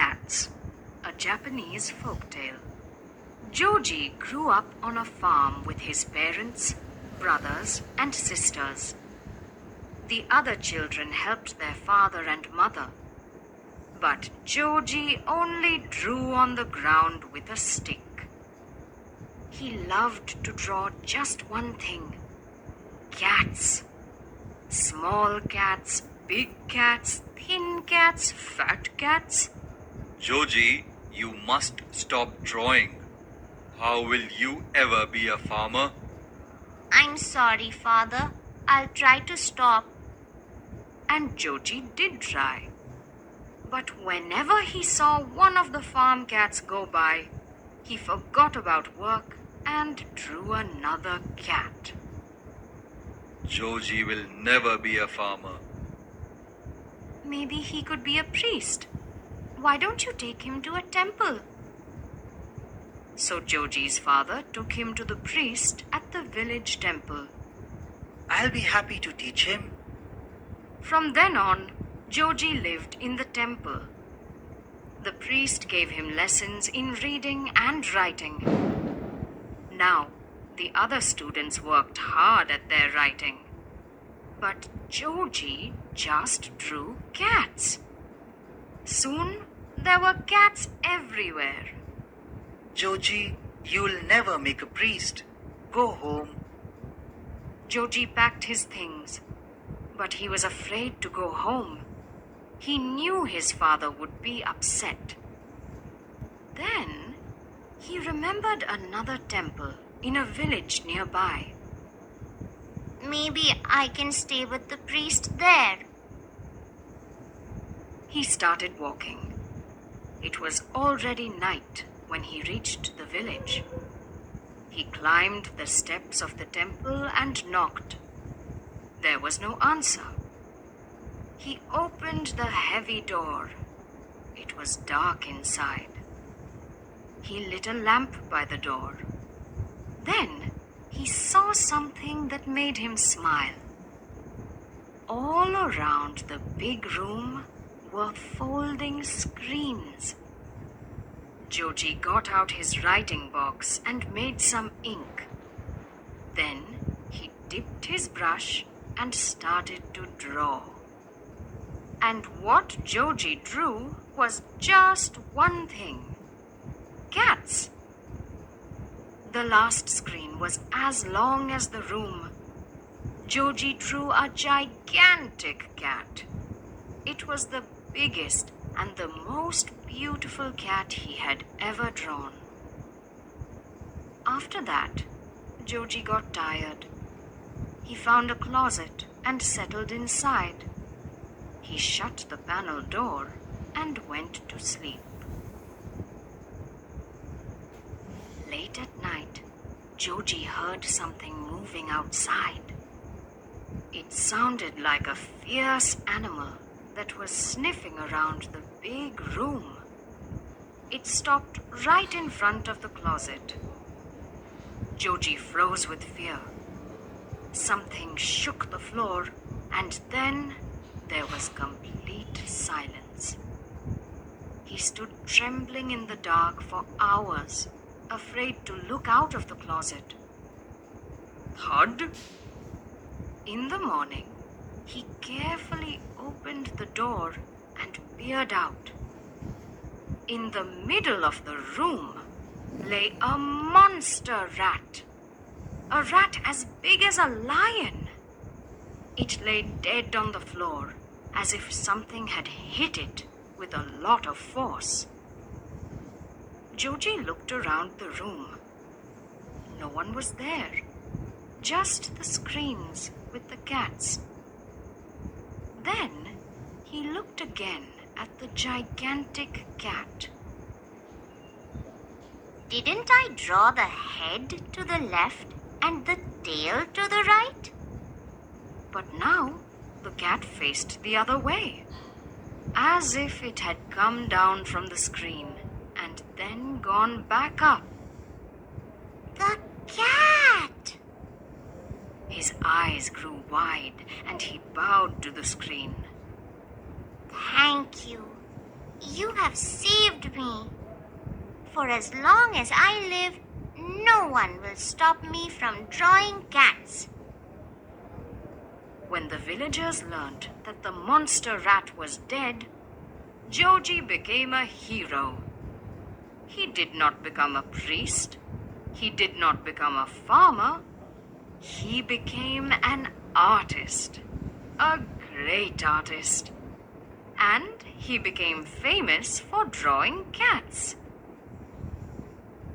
Cats, a Japanese folktale. Joji grew up on a farm with his parents, brothers, and sisters. The other children helped their father and mother, but Joji only drew on the ground with a stick. He loved to draw just one thing: cats. Small cats, big cats, thin cats, fat cats. Joji, you must stop drawing. How will you ever be a farmer? I'm sorry, Father. I'll try to stop. And Joji did try. But whenever he saw one of the farm cats go by, he forgot about work and drew another cat. Joji will never be a farmer. Maybe he could be a priest. Why don't you take him to a temple? So Joji's father took him to the priest at the village temple. I'll be happy to teach him. From then on, Joji lived in the temple. The priest gave him lessons in reading and writing. Now, the other students worked hard at their writing. But Joji just drew cats. Soon, there were cats everywhere. Joji, you'll never make a priest. Go home. Joji packed his things, but he was afraid to go home. He knew his father would be upset. Then, he remembered another temple in a village nearby. Maybe I can stay with the priest there. He started walking. It was already night when he reached the village. He climbed the steps of the temple and knocked. There was no answer. He opened the heavy door. It was dark inside. He lit a lamp by the door. Then he saw something that made him smile. All around the big room were folding screens. Joji got out his writing box and made some ink. Then he dipped his brush and started to draw. And what Joji drew was just one thing: cats. The last screen was as long as the room. Joji drew a gigantic cat. It was the biggest and the most beautiful cat he had ever drawn. After that, Joji got tired. He found a closet and settled inside. He shut the panel door and went to sleep. Late at night, Joji heard something moving outside. It sounded like a fierce animal that was sniffing around the big room. It stopped right in front of the closet. Joji froze with fear. Something shook the floor, and then there was complete silence. He stood trembling in the dark for hours, afraid to look out of the closet. Thud! In the morning, he carefully opened the door and peered out. In the middle of the room lay a monster rat. A rat as big as a lion. It lay dead on the floor, as if something had hit it with a lot of force. Joji looked around the room. No one was there, just the screens with the cats. Then he looked again at the gigantic cat. Didn't I draw the head to the left and the tail to the right? But now the cat faced the other way, as if it had come down from the screen and then gone back up. The cat! His eyes grew wide and he bowed to the screen. Thank you. You have saved me. For as long as I live, no one will stop me from drawing cats. When the villagers learnt that the monster rat was dead, Joji became a hero. He did not become a priest. He did not become a farmer. He became an artist, a great artist. And he became famous for drawing cats.